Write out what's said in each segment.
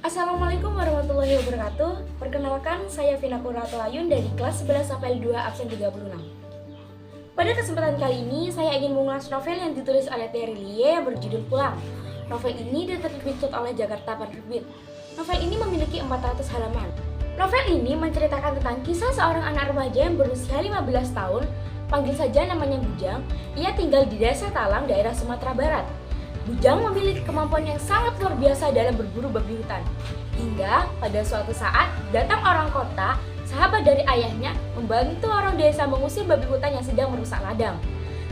Assalamualaikum warahmatullahi wabarakatuh. Perkenalkan, saya Vina Puratolayun dari kelas 11 APL 2 absen 36. Pada kesempatan kali ini, saya ingin mengulas novel yang ditulis oleh Terry Lie yang berjudul Pulang. Novel ini diterbitkan oleh Jakarta Penerbit. Novel ini memiliki 400 halaman. Novel ini menceritakan tentang kisah seorang anak remaja yang berusia 15 tahun, panggil saja namanya Bujang. Ia tinggal di Desa Talang, daerah Sumatera Barat. Bujang memiliki kemampuan yang sangat luar biasa dalam berburu babi hutan. Hingga pada suatu saat datang orang kota, sahabat dari ayahnya, membantu orang desa mengusir babi hutan yang sedang merusak ladang.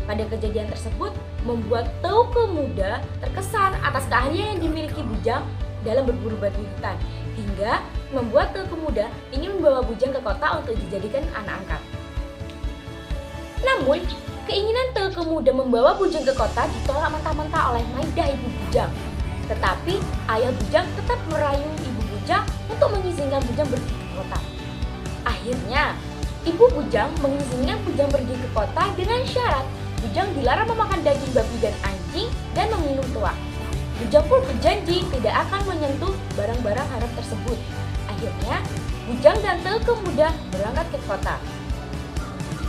Pada kejadian tersebut membuat Teuku Muda terkesan atas keahlian yang dimiliki Bujang dalam berburu babi hutan, hingga membuat Teuku Muda ingin membawa Bujang ke kota untuk dijadikan anak angkat. Namun, keinginan Teuku Muda membawa Bujang ke kota ditolak mentah-mentah oleh Maidah ibu Bujang. Tetapi ayah Bujang tetap merayu ibu Bujang untuk mengizinkan Bujang pergi ke kota. Akhirnya, ibu Bujang mengizinkan Bujang pergi ke kota dengan syarat Bujang dilarang memakan daging babi dan anjing dan meminum tuak. Bujang pun berjanji tidak akan menyentuh barang-barang haram tersebut. Akhirnya, Bujang dan Teuku Muda berangkat ke kota.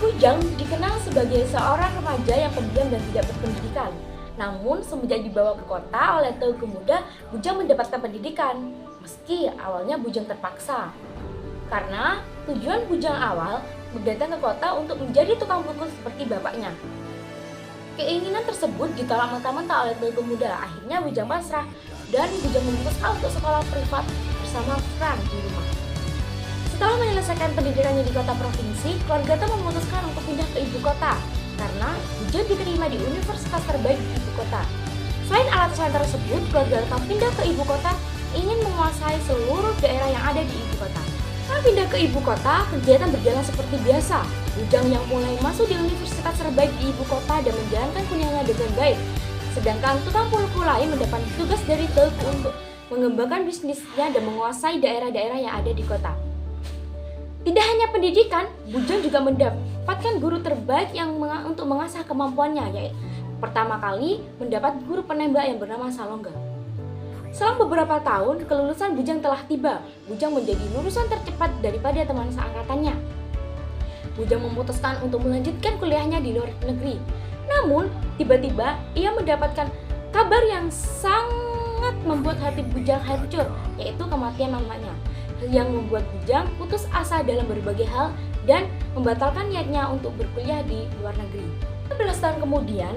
Bujang dikenal sebagai seorang remaja yang pendiam dan tidak berpendidikan. Namun semenjak dibawa ke kota oleh Teuku Muda, Bujang mendapatkan pendidikan. Meski awalnya Bujang terpaksa. Karena tujuan Bujang awal datang ke kota untuk menjadi tukang bungkus seperti bapaknya. Keinginan tersebut ditolak mentah-mentah oleh Teuku Muda. Akhirnya Bujang pasrah dan Bujang memutuskan untuk sekolah privat bersama Fran di rumah. Setelah menyelesaikan pendidikannya di kota provinsi, keluarga Teuku memutuskan untuk pindah ke ibu kota karena Bujang diterima di universitas terbaik di ibu kota. Selain alasan tersebut, keluarga Teuku pindah ke ibu kota ingin menguasai seluruh daerah yang ada di ibu kota. Setelah pindah ke ibu kota, kegiatan berjalan seperti biasa. Bujang yang mulai masuk di universitas terbaik di ibu kota dan menjalankan kuliahnya dengan baik. Sedangkan tukang pulku lain mendapat tugas dari Teuku untuk mengembangkan bisnisnya dan menguasai daerah-daerah yang ada di kota. Tidak hanya pendidikan, Bujang juga mendapatkan guru terbaik yang untuk mengasah kemampuannya, yaitu pertama kali mendapat guru penembak yang bernama Salongga. Selang beberapa tahun, kelulusan Bujang telah tiba. Bujang menjadi lulusan tercepat daripada teman seangkatannya. Bujang memutuskan untuk melanjutkan kuliahnya di luar negeri. Namun, tiba-tiba ia mendapatkan kabar yang sangat membuat hati Bujang hancur, yaitu kematian mamanya, yang membuat Bujang putus asa dalam berbagai hal dan membatalkan niatnya untuk berkuliah di luar negeri. 11 tahun kemudian,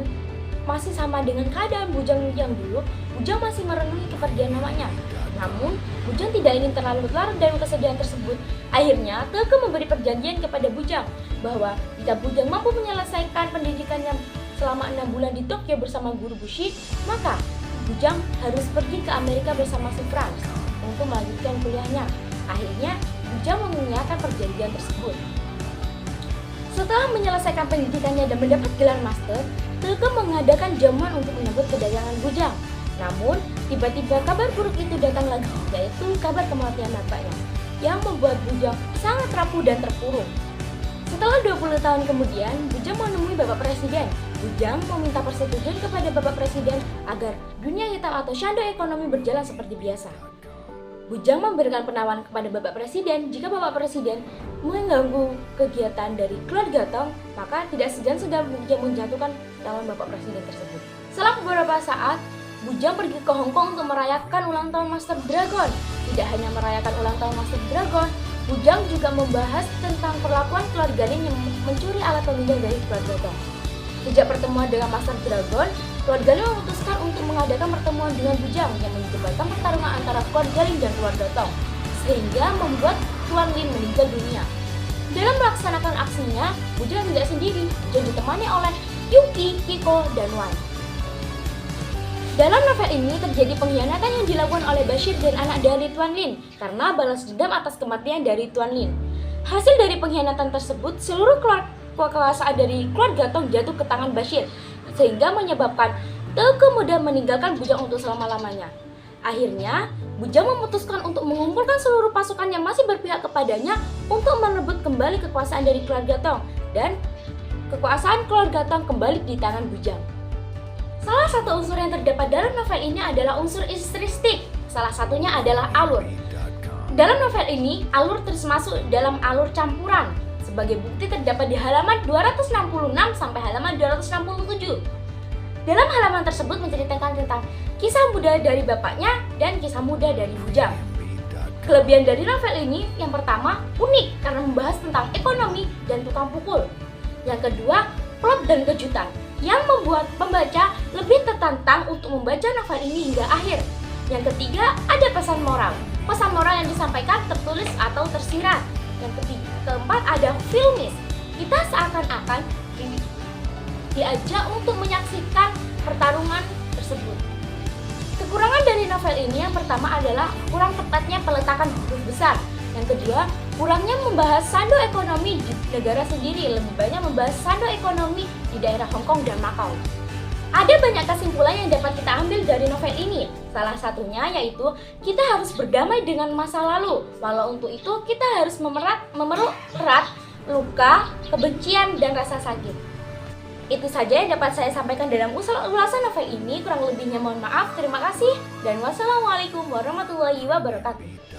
masih sama dengan keadaan Bujang yang dulu, Bujang masih merenungi kepergian mamanya. Namun, Bujang tidak ingin terlalu larut dalam kesedihan tersebut. Akhirnya, Teuku memberi perjanjian kepada Bujang bahwa jika Bujang mampu menyelesaikan pendidikannya selama 6 bulan di Tokyo bersama guru Bushi, maka Bujang harus pergi ke Amerika bersama si Franz untuk melanjutkan kuliahnya. Akhirnya, Bujang mengiyakan perjanjian tersebut. Setelah menyelesaikan pendidikannya dan mendapat gelar master, Teuku mengadakan jamuan untuk menyambut kedatangan Bujang. Namun, tiba-tiba kabar buruk itu datang lagi, yaitu kabar kematian bapaknya, yang membuat Bujang sangat rapuh dan terpuruk. Setelah 20 tahun kemudian, Bujang menemui Bapak Presiden. Bujang meminta persetujuan kepada Bapak Presiden agar dunia hitam atau syando ekonomi berjalan seperti biasa. Bujang memberikan penawaran kepada Bapak Presiden jika Bapak Presiden mengganggu kegiatan dari keluarga Tong, maka tidak segan-segan Bujang menjatuhkan calon Bapak Presiden tersebut. Setelah beberapa saat, Bujang pergi ke Hong Kong untuk merayakan ulang tahun Master Dragon. Tidak hanya merayakan ulang tahun Master Dragon, Bujang juga membahas tentang perlakuan keluarga Lin yang mencuri alat penunjang dari keluarga Tong. Sejak pertemuan dengan Master Dragon, keluarga Lin memutuskan untuk mengadakan pertemuan dengan Bujang yang menyebabkan pertarungan antara keluarga Lin dan keluarga Tong, sehingga membuat Tuan Lin meninggal dunia. Dalam melaksanakan aksinya, Bujang tidak sendiri, Bujang ditemani oleh Yuki, Kiko, dan Wan. Dalam novel ini terjadi pengkhianatan yang dilakukan oleh Bashir dan anak dari Tuan Lin karena balas dendam atas kematian dari Tuan Lin. Hasil dari pengkhianatan tersebut, seluruh kekuasaan dari keluarga Tong jatuh ke tangan Bashir, sehingga menyebabkan Teuku Muda meninggalkan Bujang untuk selama-lamanya. Akhirnya, Bujang memutuskan untuk mengumpulkan seluruh pasukan yang masih berpihak kepadanya untuk merebut kembali kekuasaan dari keluarga Tong, dan kekuasaan keluarga Tong kembali di tangan Bujang. Salah satu unsur yang terdapat dalam novel ini adalah unsur istristik. Salah satunya adalah alur. Dalam novel ini, alur termasuk dalam alur campuran. Sebagai bukti terdapat di halaman 266 sampai halaman 267. Dalam halaman tersebut menceritakan tentang kisah muda dari bapaknya dan kisah muda dari Bujang. Kelebihan dari novel ini, yang pertama, unik karena membahas tentang ekonomi dan tukang pukul. Yang kedua, plot dan kejutan yang membuat pembaca lebih tertantang untuk membaca novel ini hingga akhir. Yang ketiga, ada pesan moral. Pesan moral yang disampaikan tertulis atau tersirat. Yang keempat, ada filmis. Kita seakan-akan diajak untuk menyaksikan pertarungan tersebut. Kekurangan dari novel ini yang pertama adalah kurang tepatnya peletakan huruf besar. Yang kedua, kurangnya membahas saldo ekonomi di negara sendiri, lebih banyak membahas saldo ekonomi di daerah Hong Kong dan Macau. Ada banyak kesimpulan yang dapat kita ambil dari novel ini. Salah satunya yaitu kita harus berdamai dengan masa lalu. Walau untuk itu kita harus memeluk erat luka, kebencian, dan rasa sakit. Itu saja yang dapat saya sampaikan dalam ulasan novel ini. Kurang lebihnya mohon maaf. Terima kasih dan wassalamualaikum warahmatullahi wabarakatuh.